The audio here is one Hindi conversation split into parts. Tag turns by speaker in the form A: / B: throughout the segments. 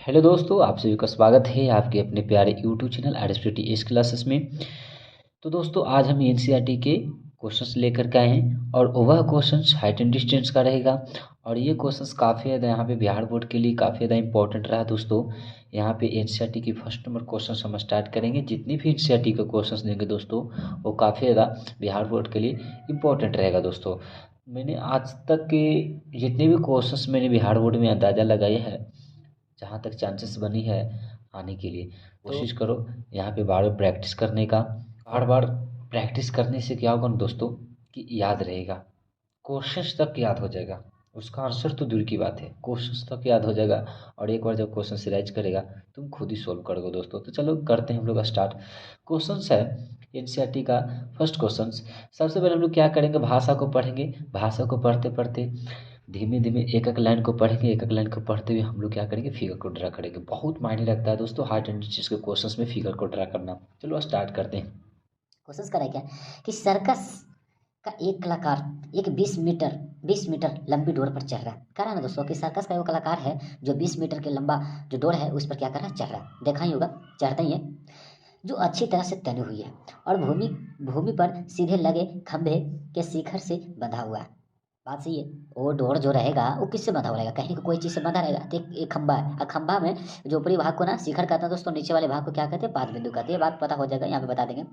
A: हेलो दोस्तों, आप सभी का स्वागत है आपके अपने प्यारे यूट्यूब चैनल आरएसपीटी एस क्लासेस में। तो दोस्तों, आज हम एनसीईआरटी के क्वेश्चंस लेकर के आए हैं और वह क्वेश्चंस हाइट एंड डिस्टेंस का रहेगा। और ये क्वेश्चंस काफ़ी ज़्यादा यहाँ पे बिहार बोर्ड के लिए काफ़ी ज़्यादा इंपॉर्टेंट रहा दोस्तों। यहाँ पे एनसीईआरटी की फर्स्ट नंबर क्वेश्चन हम स्टार्ट करेंगे। जितनी भी एनसीईआरटी के क्वेश्चन देंगे दोस्तों, वो काफ़ी ज़्यादा बिहार बोर्ड के लिए इंपॉर्टेंट रहेगा दोस्तों। मैंने आज तक के जितने भी क्वेश्चंस मैंने बिहार बोर्ड में अंदाज़ा लगाया है, जहाँ तक चांसेस बनी है आने के लिए, कोशिश करो यहाँ पे बार बार प्रैक्टिस करने का। बार बार प्रैक्टिस करने से क्या होगा ना दोस्तों, कि याद रहेगा, क्वेश्चंस तक याद हो जाएगा। उसका आंसर तो दूर की बात है, क्वेश्चंस तक याद हो जाएगा। और एक बार जब क्वेश्चन सिराइज करेगा, तुम खुद ही सोल्व करोगे दोस्तों। तो चलो करते हैं हम लोग स्टार्ट। क्वेश्चंस है एनसीईआरटी का फर्स्ट क्वेश्चन। सबसे पहले हम लोग क्या करेंगे, भाषा को पढ़ेंगे। भाषा को पढ़ते पढ़ते धीमे धीमे एक एक लाइन को पढ़ेंगे। एक एक लाइन को पढ़ते हुए हम लोग क्या करेंगे, फिगर को ड्रा करेंगे। बहुत मायने रखता है दोस्तों हार्ट एंड डिजीज के क्वेश्चंस में फिगर को ड्रा करना। चलो स्टार्ट करते हैं।
B: कोशिश करें क्या कि सर्कस का एक कलाकार एक 20 मीटर लंबी डोर पर चढ़ रहा है। कह रहा है ना दोस्तों कि सर्कस का वो कलाकार है जो 20 मीटर के लंबा जो डोर है उस पर क्या कर रहा है, चढ़ रहा है। देखा ही होगा, चढ़ते ही है जो अच्छी तरह से तनी हुई है और भूमि भूमि पर सीधे लगे खंभे के शिखर से बंधा हुआ है। बात सही है। वो डोर जो रहेगा वो किससे बंधा हुआ रहेगा, कहीं को कोई चीज़ से बंधा रहेगा। तो एक खंभा है और खंभा में जो ऊपरी भाग को ना शिखर कहते हैं दोस्तों, नीचे वाले भाग को क्या कहते हैं, पाद बिंदु कहते हैं। ये बात पता हो जाएगा, यहाँ पे बता देंगे।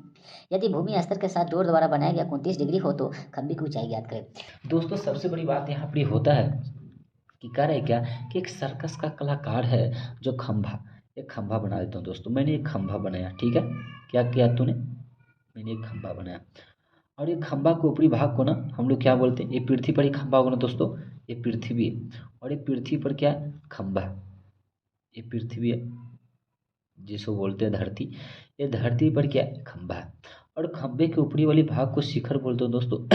B: यदि भूमि स्तर के साथ डोर द्वारा बनाया गया 29 डिग्री हो तो खंभे की ऊंचाई ज्ञात करें।
A: दोस्तों, सबसे बड़ी बात यहाँ पर होता है कि कह रहे क्या कि एक सर्कस का कलाकार है जो खंभा, एक खंभा बना देता हूँ दोस्तों। मैंने एक खंभा बनाया, ठीक है। क्या किया तूने, मैंने एक खंभा बनाया। और ये खंभा के ऊपरी भाग को ना हम लोग क्या बोलते हैं, ये पृथ्वी पर ही खंभा होगा ना दोस्तों। ये पृथ्वी है और ये पृथ्वी पर क्या है, खंभा है। ये पृथ्वी है जिसको बोलते हैं धरती। ये धरती पर क्या है, खंभा है। और खंभे के ऊपरी वाले भाग को शिखर बोलते हैं दोस्तों।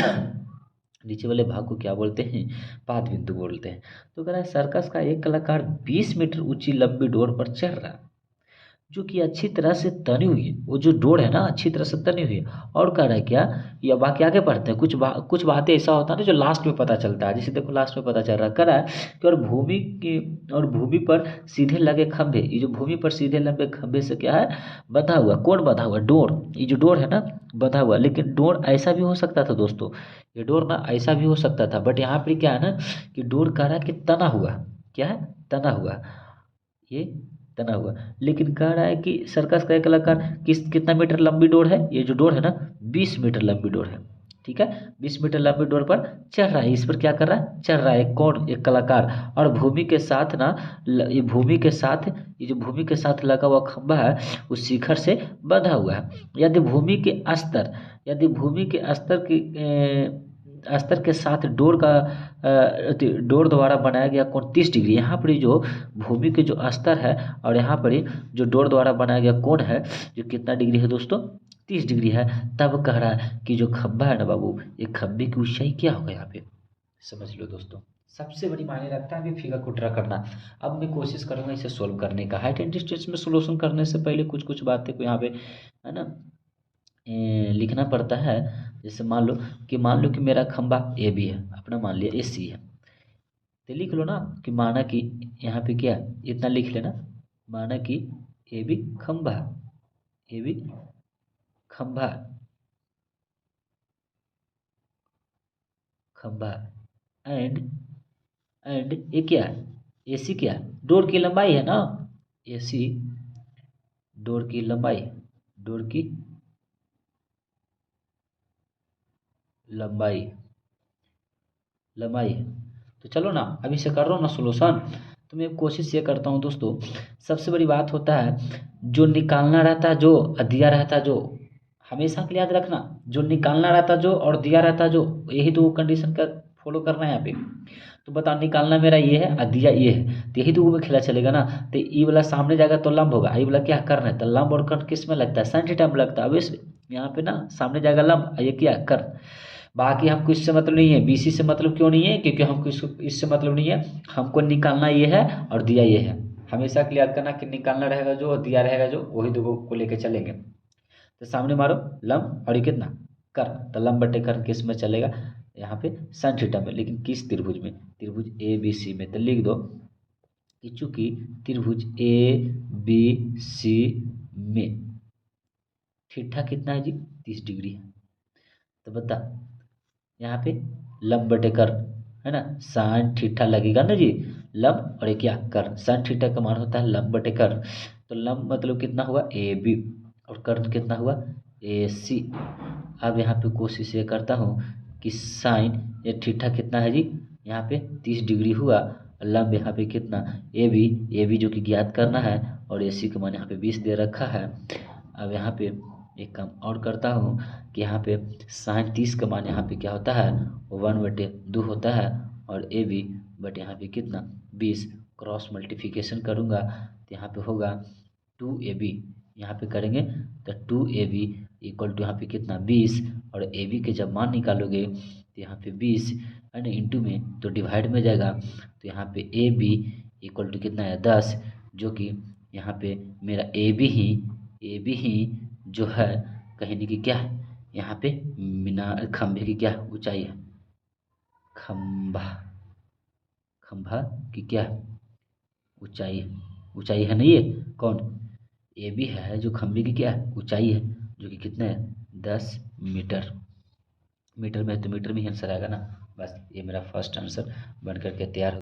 A: नीचे वाले भाग को क्या बोलते हैं, पाद बिंदु बोलते हैं। तो कह रहा है सर्कस का एक कलाकार 20 मीटर ऊंची लंबी डोर पर चढ़ रहा है, जो कि अच्छी तरह से तनी हुई है। वो जो डोर है ना, अच्छी तरह से तनी हुई है। और कह रहा है क्या, या बाकी आगे पढ़ते हैं। कुछ बातें ऐसा होता है ना जो लास्ट में पता चलता है। जैसे देखो लास्ट में पता चल रहा है, कह रहा है कि और भूमि पर सीधे लगे खंभे, ये जो भूमि पर सीधे लंबे खंभे से क्या है, बंधा हुआ। कौन बंधा हुआ, डोर। ये जो डोर है ना, बंधा हुआ। लेकिन डोर ऐसा भी हो सकता था दोस्तों, ये डोर ना ऐसा भी हो सकता था। बट यहाँ पर क्या है ना, कि डोर कह रहा है कि तना हुआ। क्या है, तना हुआ। ये तना हुआ। लेकिन कह रहा है कि सर्कस का एक कलाकार कितना मीटर लंबी डोर है, ये जो डोर है ना, 20 मीटर लंबी डोर है। ठीक है, 20 मीटर लंबी डोर पर चढ़ रहा है। इस पर क्या कर रहा है, चढ़ रहा है। कौन, एक कलाकार। और भूमि के साथ ना, ये भूमि के साथ, ये जो भूमि के साथ लगा हुआ खंभा है, उस शिखर से बंधा हुआ है। यदि भूमि के स्तर के साथ डोर द्वारा बनाया गया कोण 30 डिग्री। यहाँ पर जो भूमि के जो स्तर है और यहाँ पर ही जो डोर द्वारा बनाया गया कोण है, जो कितना डिग्री है दोस्तों, 30 डिग्री है। तब कह रहा है कि जो खंभा है ना बाबू, ये खंभे की ऊंचाई क्या होगा यहाँ पे, समझ लो दोस्तों। सबसे बड़ी मायने रखता है अभी फिगर को ड्रा करना। अब मैं कोशिश करूंगा इसे सोल्व करने का। हाइट एंड डिस्टेंस में सोल्यूशन करने से पहले कुछ कुछ बातें को यहाँ पे है ना, लिखना पड़ता है। जैसे मान लो कि मेरा खंभा ए बी है, अपना मान लिया ए सी है। तो लिख लो ना कि माना कि यहाँ पे क्या, इतना लिख लेना, माना कि ए बी खंभा, ए बी खंभा, खंभा। एंड ये क्या है, ए सी क्या है, डोर की लंबाई है ना। ए सी डोर की लंबाई, डोर की लंबाई, लंबाई है। तो चलो ना, अभी से कर रहा हूँ ना सोल्यूशन। तो मैं कोशिश ये करता हूँ दोस्तों। सबसे बड़ी बात होता है जो निकालना रहता है, जो दिया रहता है, जो हमेशा के लिए याद रखना, जो निकालना रहता है जो और दिया रहता है जो, यही दो कंडीशन का फॉलो करना है यहाँ पे। तो बताओ, निकालना मेरा ये है और दिया ये है, तो यही दो में खेला चलेगा ना। तो ये वाला सामने जाएगा तो लंब होगा, ये वाला क्या करना है, तो लंब और कर्ण किस में लगता है, साइन थीटा में लगता है। अब इस यहाँ पे ना सामने जाएगा लंब, ये क्या कर्ण। बाकी हमको इससे मतलब नहीं है, बीसी से मतलब क्यों नहीं है, क्योंकि हमको इससे मतलब नहीं है। हमको निकालना ये है और दिया ये है। हमेशा के लिए याद करना कि निकालना रहेगा जो और दिया रहेगा जो, वही दो को लेके चलेंगे। तो सामने मारो लंब और ये कितना कर्ण, तो लंब बटे कर्ण किस में चलेगा, यहाँ पे साइन थीटा में। लेकिन किस त्रिभुज में, त्रिभुज ए बी सी में। तो लिख दो कि चूंकि त्रिभुज ए बी सी में थीटा कितना है जी 30 डिग्री है, तो बता यहाँ पे लंब बटे कर है ना, साइन थीटा लगेगा ना जी, लंब और ये क्या कर, साइन थीटा का मान होता है लंब बटे कर, तो लंब मतलब कितना हुआ ए बी और कर कितना हुआ ए सी। अब यहाँ पे कोशिश ये करता हूँ कि साइन ये थीटा कितना है जी, यहाँ पे 30 डिग्री हुआ, लंब यहाँ पे कितना ए बी जो कि ज्ञात करना है, और ए सी का मान यहाँ पे 20 दे रखा है। अब यहाँ पे एक काम और करता हूँ कि यहाँ पे साइन 30 का मान यहाँ पे क्या होता है 1/2 होता है, और ए बी बट यहाँ पे कितना 20, क्रॉस मल्टीप्लिकेशन करूँगा तो यहाँ पे होगा 2ab, यहाँ पे करेंगे तो 2ab इक्वल टू यहाँ पे कितना 20, और ए बी के जब मान निकालोगे तो यहाँ पे 20 है ना, इंटू में तो डिवाइड में जाएगा, तो यहाँ पे ए बी इक्वल टू कितना है 10, जो कि यहाँ पे मेरा ए बी ही जो है कहने की क्या है, यहाँ पे मीनार खंभे की क्या ऊंचाई है, खंभा की क्या ऊंचाई है, ऊंचाई है ना, ये कौन ए बी है जो खंभे की क्या ऊंचाई है, जो कि कितना है 10 मीटर। मीटर में है तो मीटर में ही आंसर आएगा ना। बस ये मेरा फर्स्ट आंसर बन करके तैयार हो